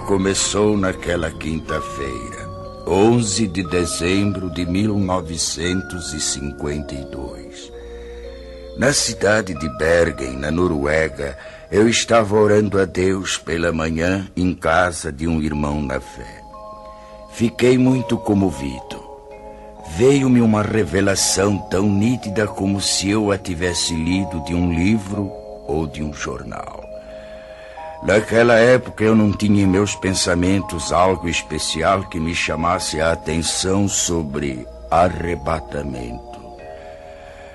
começou naquela quinta-feira, 11 de dezembro de 1952. Na cidade de Bergen, na Noruega, eu estava orando a Deus pela manhã em casa de um irmão na fé. Fiquei muito comovido. Veio-me uma revelação tão nítida como se eu a tivesse lido de um livro ou de um jornal. Naquela época eu não tinha em meus pensamentos algo especial que me chamasse a atenção sobre arrebatamento.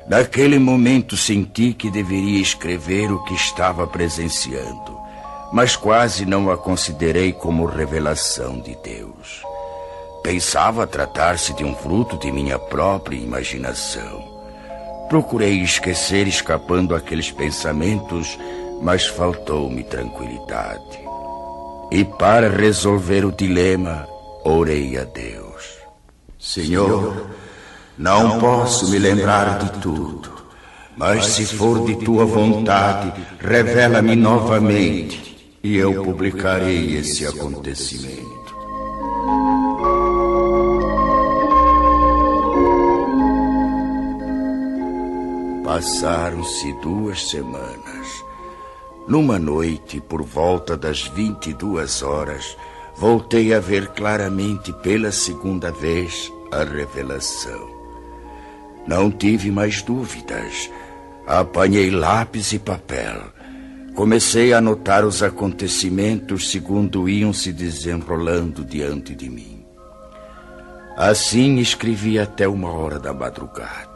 Naquele momento senti que deveria escrever o que estava presenciando, mas quase não a considerei como revelação de Deus. Pensava tratar-se de um fruto de minha própria imaginação. Procurei esquecer escapando aqueles pensamentos, mas faltou-me tranquilidade. E para resolver o dilema, orei a Deus. Senhor, não posso me lembrar de tudo, mas se for de tua vontade, revela-me novamente e eu publicarei esse acontecimento. Passaram-se 2 semanas. Numa noite, por volta das 22 horas, voltei a ver claramente pela segunda vez a revelação. Não tive mais dúvidas. Apanhei lápis e papel. Comecei a anotar os acontecimentos segundo iam se desenrolando diante de mim. Assim escrevi até 1h da madrugada.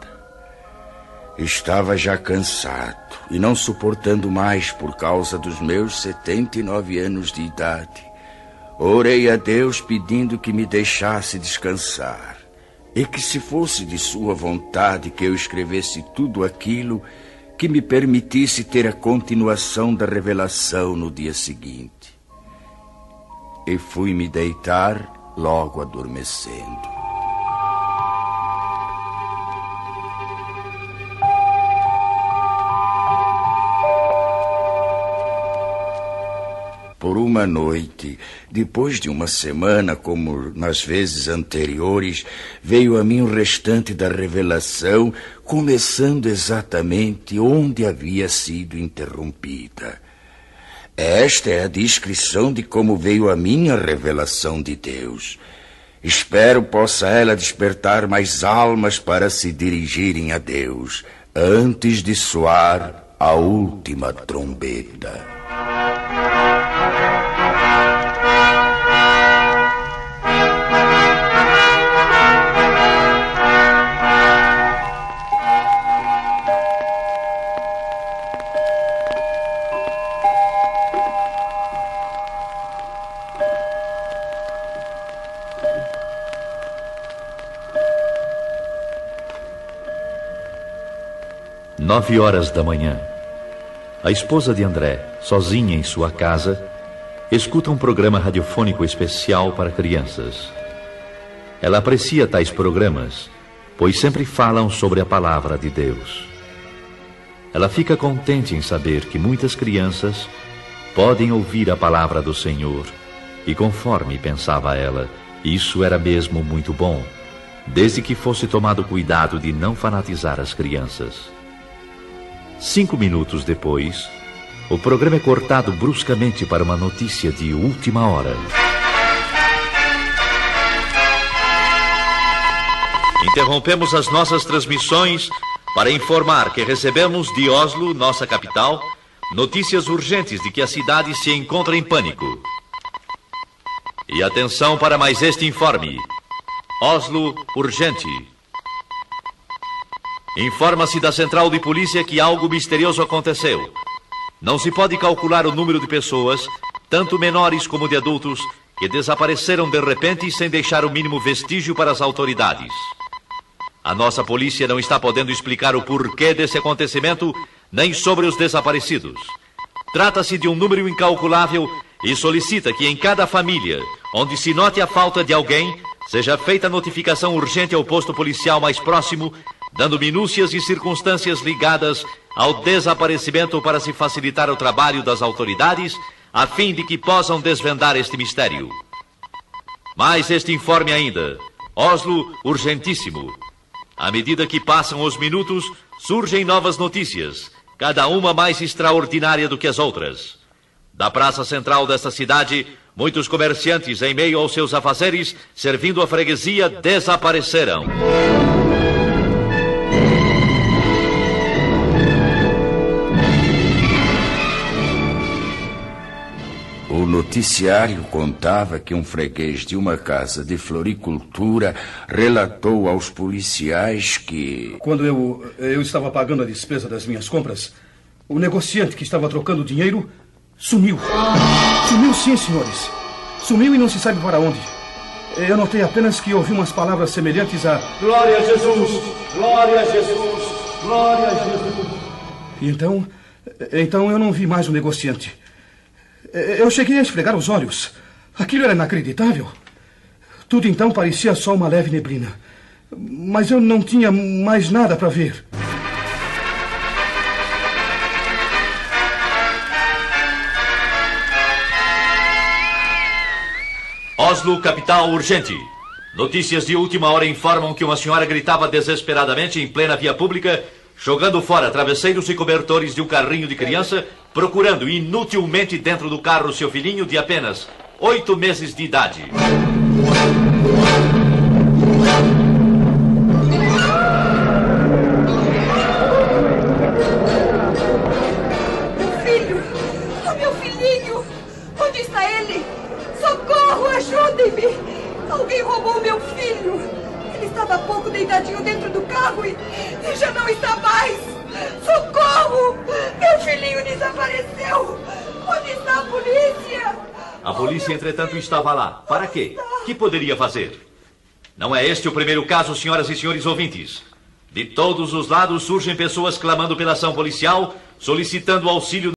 Estava já cansado e não suportando mais por causa dos meus 79 anos de idade. Orei a Deus pedindo que me deixasse descansar e que, se fosse de sua vontade que eu escrevesse tudo aquilo, que me permitisse ter a continuação da revelação no dia seguinte. E fui me deitar logo adormecendo. Por uma noite, depois de uma semana, como nas vezes anteriores, veio a mim o restante da revelação, começando exatamente onde havia sido interrompida. Esta é a descrição de como veio a mim a revelação de Deus. Espero possa ela despertar mais almas para se dirigirem a Deus, antes de soar a última trombeta. Nove horas da manhã. A esposa de André, sozinha em sua casa, escuta um programa radiofônico especial para crianças. Ela aprecia tais programas, pois sempre falam sobre a palavra de Deus. Ela fica contente em saber que muitas crianças podem ouvir a palavra do Senhor, e conforme pensava ela, isso era mesmo muito bom, desde que fosse tomado cuidado de não fanatizar as crianças. 5 minutos depois, o programa é cortado bruscamente para uma notícia de última hora. Interrompemos as nossas transmissões para informar que recebemos de Oslo, nossa capital, notícias urgentes de que a cidade se encontra em pânico. E atenção para mais este informe. Oslo, urgente. Informa-se da central de polícia que algo misterioso aconteceu. Não se pode calcular o número de pessoas, tanto menores como de adultos, que desapareceram de repente sem deixar o mínimo vestígio para as autoridades. A nossa polícia não está podendo explicar o porquê desse acontecimento, nem sobre os desaparecidos. Trata-se de um número incalculável e solicita que em cada família, onde se note a falta de alguém, seja feita notificação urgente ao posto policial mais próximo, dando minúcias e circunstâncias ligadas ao desaparecimento para se facilitar o trabalho das autoridades, a fim de que possam desvendar este mistério. Mais este informe ainda. Oslo, urgentíssimo. À medida que passam os minutos, surgem novas notícias, cada uma mais extraordinária do que as outras. Da praça central desta cidade, muitos comerciantes, em meio aos seus afazeres, servindo a freguesia, desapareceram. O noticiário contava que um freguês de uma casa de floricultura relatou aos policiais que... Quando eu estava pagando a despesa das minhas compras, o negociante que estava trocando dinheiro sumiu. Sumiu sim, senhores. Sumiu e não se sabe para onde. Eu notei apenas que ouvi umas palavras semelhantes a... Glória a Jesus! Glória a Jesus! Glória a Jesus! E então eu não vi mais o negociante. Eu cheguei a esfregar os olhos. Aquilo era inacreditável. Tudo então parecia só uma leve neblina. Mas eu não tinha mais nada para ver. Oslo, capital, urgente. Notícias de última hora informam que uma senhora gritava desesperadamente em plena via pública, jogando fora travesseiros e cobertores de um carrinho de criança, procurando inutilmente dentro do carro seu filhinho de apenas 8 meses de idade. Meu filho! Oh, meu filhinho! Onde está ele? Socorro! Ajudem-me! Alguém roubou meu filho! Ele estava há pouco deitadinho dentro do carro e já não está mais! Socorro! Meu filhinho desapareceu! Onde está a polícia? A polícia, entretanto, estava lá. Para quê? Que poderia fazer? Não é este o primeiro caso, senhoras e senhores ouvintes. De todos os lados surgem pessoas clamando pela ação policial, solicitando auxílio